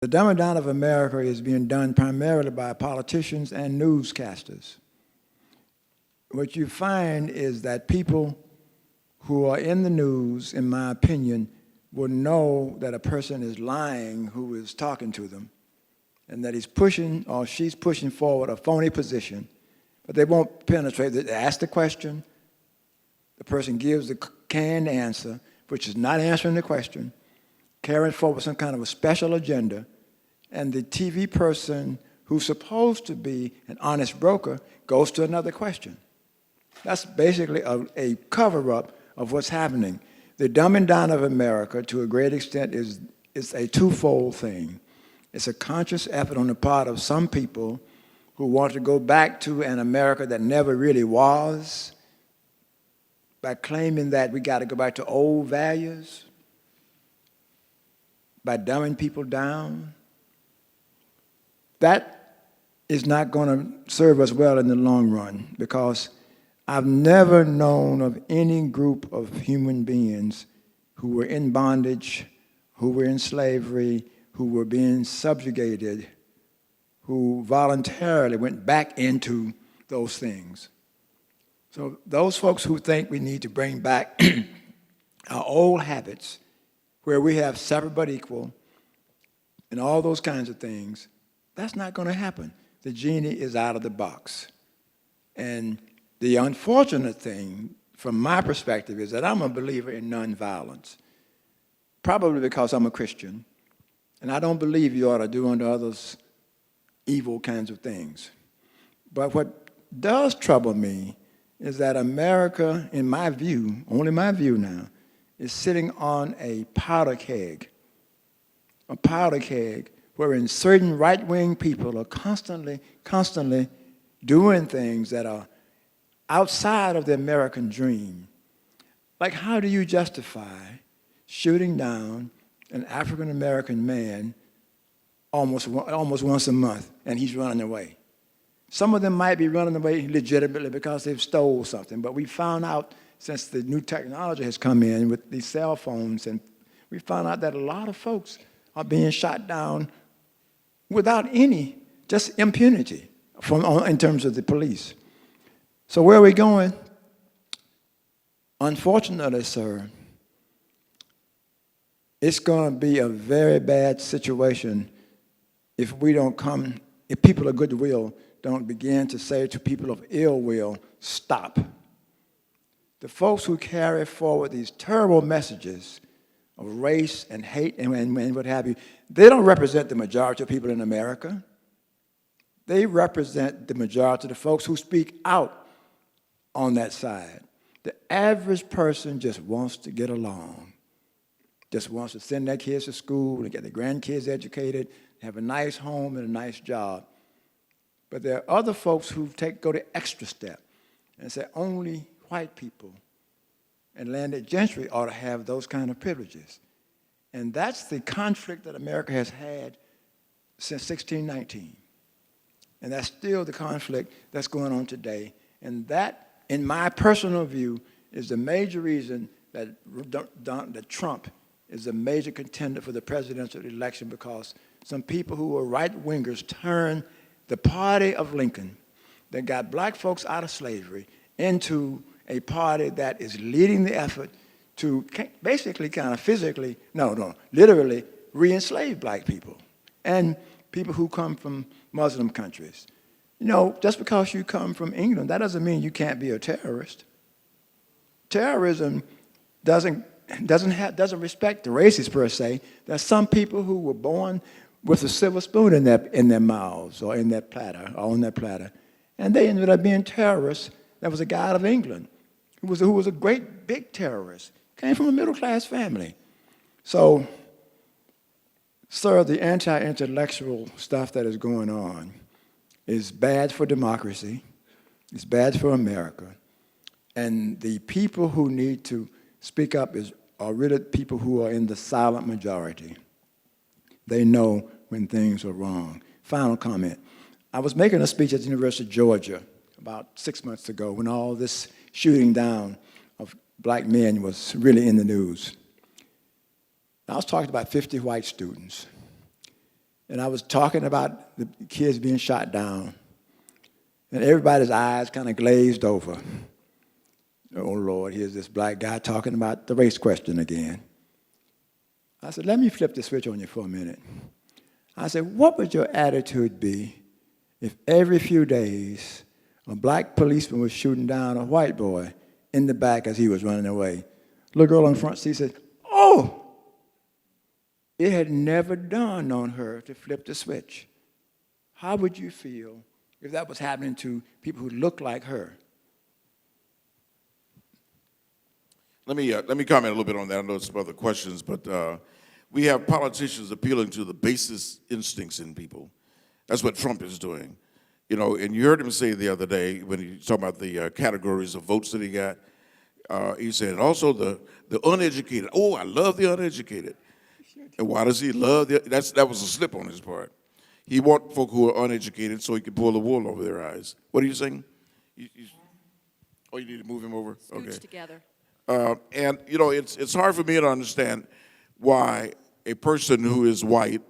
The dumbing down of America is being done primarily by politicians and newscasters. What you find is that people who are in the news, in my opinion, will know that a person is lying who is talking to them, and that he's pushing or she's pushing forward a phony position, but they won't penetrate. They ask the question, the person gives the canned answer, which is not answering the question, carrying forward some kind of a special agenda, and the TV person who's supposed to be an honest broker goes to another question. That's basically a cover-up of what's happening. The dumbing down of America, to a great extent, is a twofold thing. It's a conscious effort on the part of some people who want to go back to an America that never really was, by claiming that we got to go back to old values, by dumbing people down. That is not going to serve us well in the long run, because I've never known of any group of human beings who were in bondage, who were in slavery, who were being subjugated, who voluntarily went back into those things. So those folks who think we need to bring back our old habits, where we have separate but equal, and all those kinds of things, that's not going to happen. The genie is out of the box. And the unfortunate thing, from my perspective, is that I'm a believer in nonviolence, probably because I'm a Christian, and I don't believe you ought to do unto others evil kinds of things. But what does trouble me is that America, in my view, only my view now, is sitting on a powder keg wherein certain right-wing people are constantly doing things that are outside of the American dream. Like, how do you justify shooting down an African-American man almost once a month, and he's running away? Some of them might be running away legitimately because they've stole something, but we found out, since the new technology has come in with these cell phones, and we found out that a lot of folks are being shot down without any, just impunity in terms of the police. So where are we going? Unfortunately, sir, it's going to be a very bad situation if people of goodwill don't begin to say to people of ill will, stop. The folks who carry forward these terrible messages of race and hate and what have you, they don't represent the majority of people in America. They represent the majority of the folks who speak out on that side. The average person just wants to get along, just wants to send their kids to school and get their grandkids educated, have a nice home and a nice job. But there are other folks who go the extra step and say only white people and landed gentry ought to have those kind of privileges. And that's the conflict that America has had since 1619. And that's still the conflict that's going on today. And that, in my personal view, is the major reason that Trump is a major contender for the presidential election, because some people who are right-wingers turned the party of Lincoln that got black folks out of slavery into a party that is leading the effort to basically kind of literally re-enslave black people and people who come from Muslim countries. You know, just because you come from England, that doesn't mean you can't be a terrorist. Terrorism doesn't respect the races per se. There's some people who were born with a silver spoon in their mouths or in their platter or on their platter, and they ended up being terrorists. There was a guy out of England who was a great big terrorist, came from a middle-class family. So, sir, the anti-intellectual stuff that is going on is bad for democracy, it's bad for America, and the people who need to speak up are really people who are in the silent majority. They know when things are wrong. Final comment. I was making a speech at the University of Georgia about 6 months ago when all this shooting down of black men was really in the news. I was talking to about 50 white students. and I was talking about the kids being shot down, and everybody's eyes kind of glazed over. Oh, Lord, here's this black guy talking about the race question again. I said, let me flip the switch on you for a minute. I said, what would your attitude be if every few days a black policeman was shooting down a white boy in the back as he was running away? Little girl on the front seat said, oh! It had never dawned on her to flip the switch. How would you feel if that was happening to people who look like her? Let me comment a little bit on that. I know some other questions, but we have politicians appealing to the basest instincts in people. That's what Trump is doing. You know, and you heard him say the other day when he was talking about the categories of votes that he got, he said, also the uneducated. Oh, I love the uneducated. And why does he love that was a slip on his part. He wants folk who are uneducated so he can pull the wool over their eyes. What are you saying? You need to move him over? Scooch Okay. together. And, you know, it's hard for me to understand why a person who is white,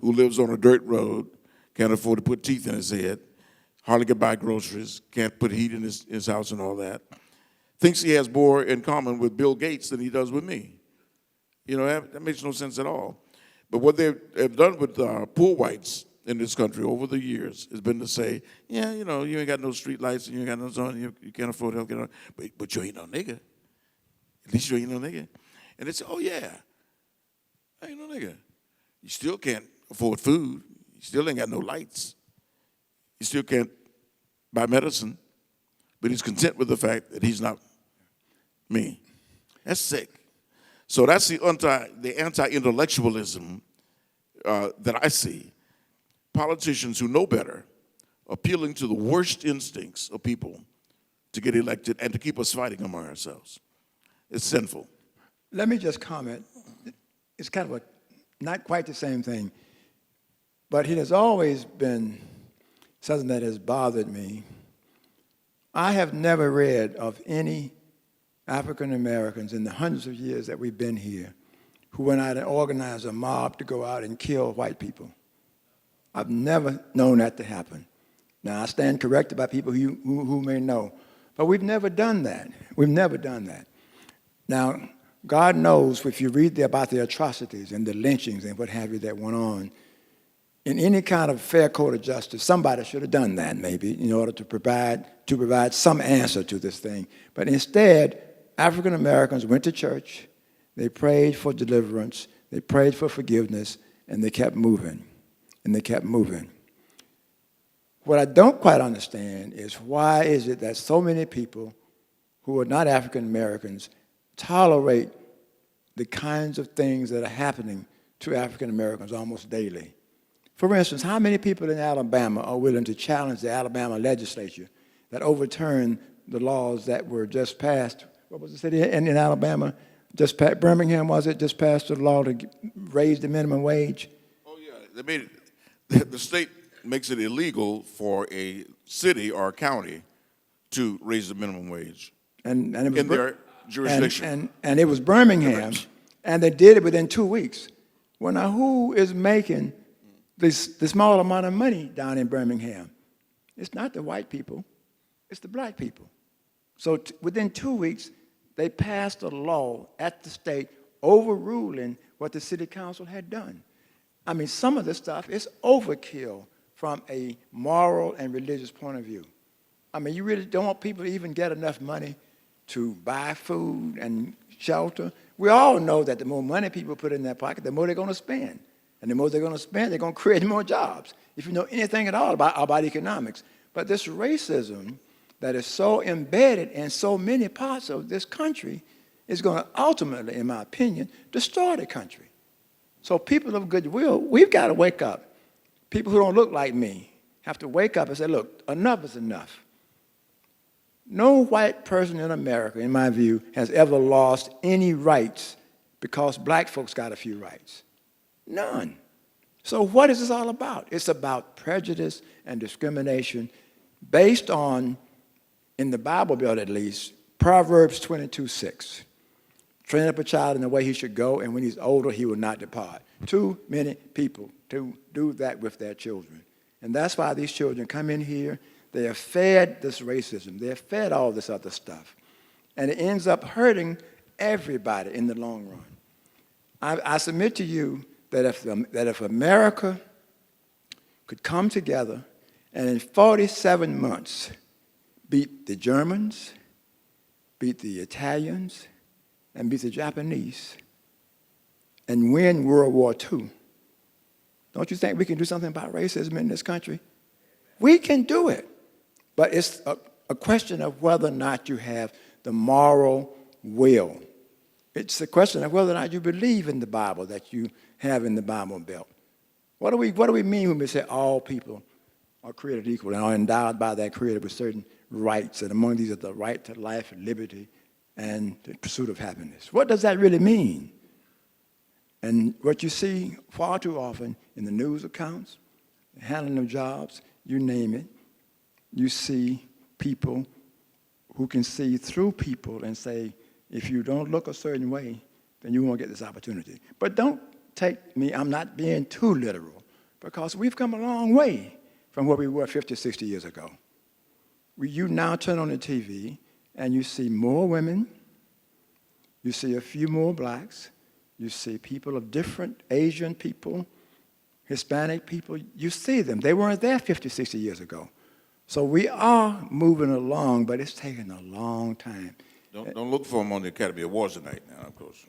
who lives on a dirt road, can't afford to put teeth in his head, hardly can buy groceries, can't put heat in his house and all that, thinks he has more in common with Bill Gates than he does with me. You know, that makes no sense at all. But what they have done with poor whites in this country over the years has been to say, yeah, you know, you ain't got no street lights and you ain't got no zone, you can't afford health care, but you ain't no nigga. At least you ain't no nigga. And they say, oh, yeah, I ain't no nigga. You still can't afford food. You still ain't got no lights. You still can't buy medicine. But he's content with the fact that he's not me. That's sick. So that's the anti-intellectualism that I see. Politicians who know better appealing to the worst instincts of people to get elected and to keep us fighting among ourselves. It's sinful. Let me just comment. It's kind of not quite the same thing, but it has always been something that has bothered me. I have never read of any African Americans in the hundreds of years that we've been here who went out and organized a mob to go out and kill white people. I've never known that to happen. Now, I stand corrected by people who may know, but we've never done that. We've never done that. Now, God knows if you read about the atrocities and the lynchings and what have you that went on, in any kind of fair court of justice, somebody should have done that maybe in order to provide some answer to this thing. But instead, African Americans went to church, they prayed for deliverance, they prayed for forgiveness, and they kept moving, and they kept moving. What I don't quite understand is why is it that so many people who are not African Americans tolerate the kinds of things that are happening to African Americans almost daily. For instance, how many people in Alabama are willing to challenge the Alabama legislature that overturned the laws that were just passed? What was the city in Alabama? Birmingham, was it? Just passed the law to raise the minimum wage? Oh, yeah. They made it, the state makes it illegal for a city or a county to raise the minimum wage And it was in their jurisdiction. And it was Birmingham, and they did it within 2 weeks. Well, now who is making the small amount of money down in Birmingham? It's not the white people, it's the black people. So within 2 weeks, they passed a law at the state overruling what the city council had done. I mean, some of this stuff is overkill from a moral and religious point of view. I mean, you really don't want people to even get enough money to buy food and shelter. We all know that the more money people put in their pocket, the more they're going to spend. And the more they're going to spend, they're going to create more jobs, if you know anything at all about economics. But this racism that is so embedded in so many parts of this country is going to ultimately, in my opinion, destroy the country. So people of goodwill, we've got to wake up. People who don't look like me have to wake up and say, look, enough is enough. No white person in America, in my view, has ever lost any rights because black folks got a few rights. None. So what is this all about? It's about prejudice and discrimination based on, in the Bible Belt at least, Proverbs 22:6. Train up a child in the way he should go, and when he's older, he will not depart. Too many people to do that with their children. And that's why these children come in here, they are fed this racism, they are fed all this other stuff. And it ends up hurting everybody in the long run. I submit to you that if America could come together and in 47 months beat the Germans, beat the Italians, and beat the Japanese, and win World War II, don't you think we can do something about racism in this country? We can do it. But it's a question of whether or not you have the moral will. It's a question of whether or not you believe in the Bible that you have in the Bible Belt. What do we mean when we say all people are created equal and are endowed by their Creator with certain rights, and among these are the right to life and liberty and the pursuit of happiness? What does that really mean? And what you see far too often in the news accounts, the handling of jobs, you name it, you see people who can see through people and say, if you don't look a certain way, then you won't get this opportunity. But don't take me, I'm not being too literal, because we've come a long way from where we were 50, 60 years ago. You now turn on the TV and you see more women, you see a few more blacks, you see people of different Asian people, Hispanic people, you see them. They weren't there 50, 60 years ago. So we are moving along, but it's taking a long time. Don't look for them on the Academy Awards tonight now, of course.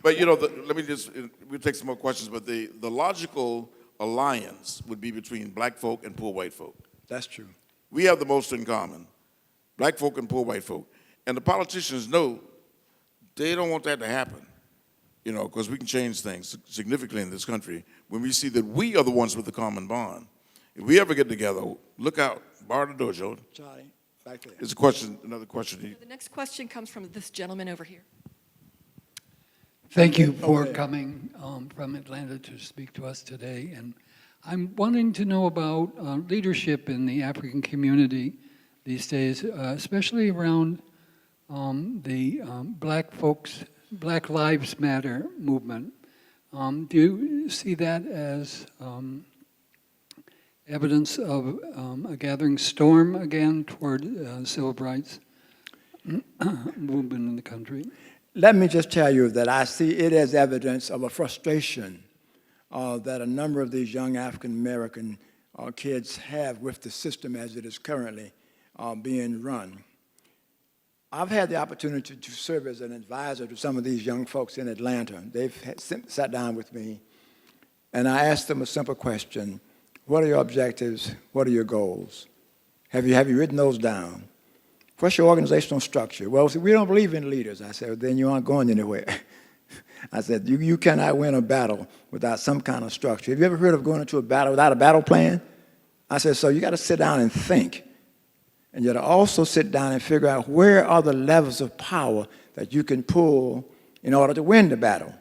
But, you know, let me just, we'll take some more questions, but the logical alliance would be between black folk and poor white folk. That's true. We have the most in common, black folk and poor white folk. And the politicians know they don't want that to happen, you know, because we can change things significantly in this country when we see that we are the ones with the common bond. If we ever get together, look out, bar the dojo. Charlie, back there. There's a question, another question. The next question comes from this gentleman over here. Thank you for coming from Atlanta to speak to us today. And I'm wanting to know about leadership in the African community these days, especially around the Black Lives Matter movement. Do you see that as evidence of a gathering storm again toward civil rights movement in the country? Let me just tell you that I see it as evidence of a frustration that a number of these young African-American kids have with the system as it is currently being run. I've had the opportunity to serve as an advisor to some of these young folks in Atlanta. They've sat down with me, and I asked them a simple question. What are your objectives? What are your goals? Have you written those down? What's your organizational structure? Well, see, we don't believe in leaders. I said, well, then you aren't going anywhere. I said, you cannot win a battle without some kind of structure. Have you ever heard of going into a battle without a battle plan? I said, so you got to sit down and think. And you got to also sit down and figure out where are the levels of power that you can pull in order to win the battle.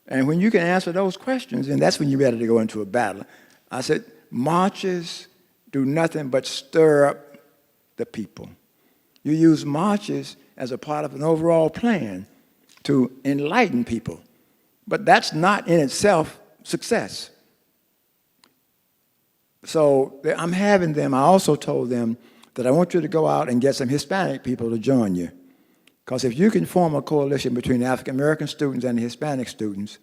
And when you can answer those questions, then that's when you're ready to go into a battle. I said, marches do nothing but stir up the people. You use marches as a part of an overall plan to enlighten people. But that's not in itself success. So I'm having them, I also told them that I want you to go out and get some Hispanic people to join you. Because if you can form a coalition between the African American students and the Hispanic students,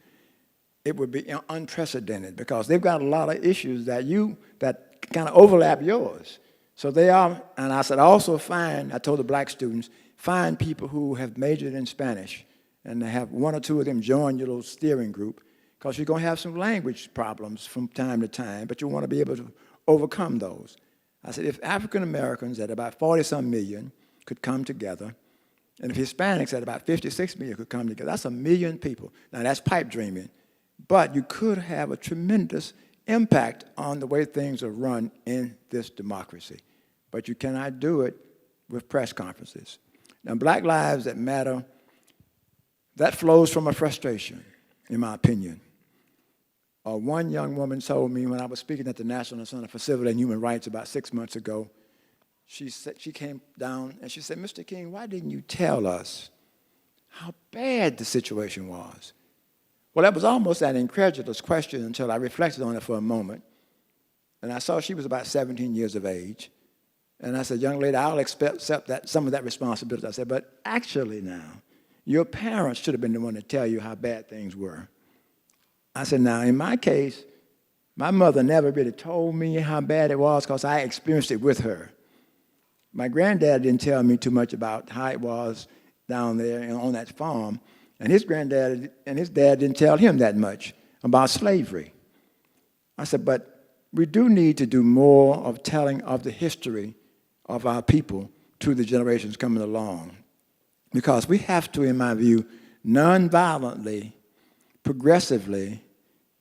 it would be unprecedented because they've got a lot of issues that kind of overlap yours. So they are, and I said, also I told the black students, find people who have majored in Spanish and have one or two of them join your little steering group because you're going to have some language problems from time to time, but you want to be able to overcome those. I said, if African Americans at about 40-some million could come together, and if Hispanics at about 56 million could come together, that's 1 million people. Now that's pipe dreaming, but you could have a tremendous impact on the way things are run in this democracy. But you cannot do it with press conferences. Now, Black Lives That Matter, that flows from a frustration, in my opinion. One young woman told me when I was speaking at the National Center for Civil and Human Rights about 6 months ago, she came down and she said, Mr. King, why didn't you tell us how bad the situation was? Well, that was almost an incredulous question until I reflected on it for a moment. And I saw she was about 17 years of age. And I said, young lady, I'll accept that, some of that responsibility. I said, but actually now, your parents should have been the one to tell you how bad things were. I said, now, in my case, my mother never really told me how bad it was because I experienced it with her. My granddad didn't tell me too much about how it was down there on that farm. And his granddad and his dad didn't tell him that much about slavery. I said, but we do need to do more of telling of the history of our people to the generations coming along. Because we have to, in my view, nonviolently, progressively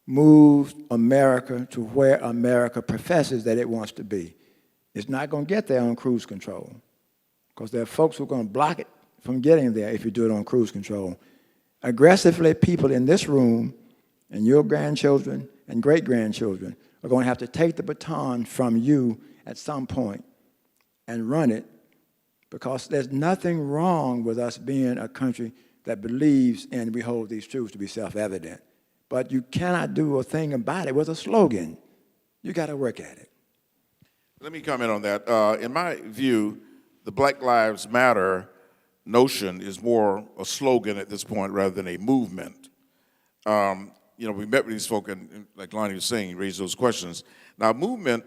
move America to where America professes that it wants to be. It's not going to get there on cruise control because there are folks who are going to block it from getting there if you do it on cruise control. Aggressively, people in this room and your grandchildren and great-grandchildren are going to have to take the baton from you at some point and run it, because there's nothing wrong with us being a country that believes and we hold these truths to be self-evident. But you cannot do a thing about it with a slogan. You got to work at it. Let me comment on that. In my view, the Black Lives Matter notion is more a slogan at this point rather than a movement. We met with these folk, and like Lonnie was saying, raised those questions. Now, movement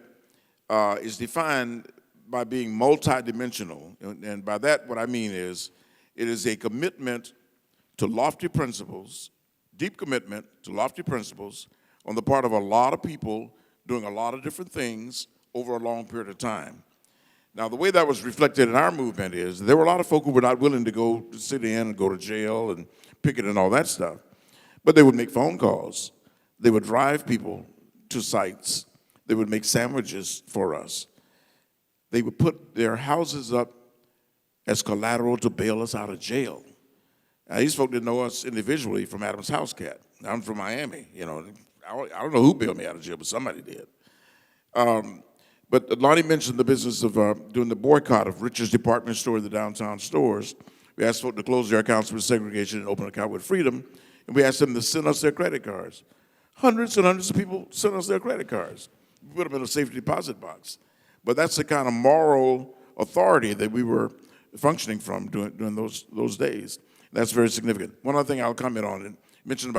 is defined by being multidimensional, and by that, what I mean is, it is a commitment to lofty principles, deep commitment to lofty principles on the part of a lot of people doing a lot of different things over a long period of time. Now, the way that was reflected in our movement is there were a lot of folk who were not willing to go to sit in and go to jail and picket and all that stuff, but they would make phone calls. They would drive people to sites. They would make sandwiches for us. They would put their houses up as collateral to bail us out of jail. Now, these folk didn't know us individually from Adam's House Cat. I'm from Miami. I don't know who bailed me out of jail, but somebody did. But Lonnie mentioned the business of doing the boycott of Richard's department store, the downtown stores. We asked folks to close their accounts with segregation and open an account with freedom, and we asked them to send us their credit cards. Hundreds and hundreds of people sent us their credit cards. We put them in a safety deposit box. But that's the kind of moral authority that we were functioning from during those days. That's very significant. One other thing I'll comment on, and mentioned about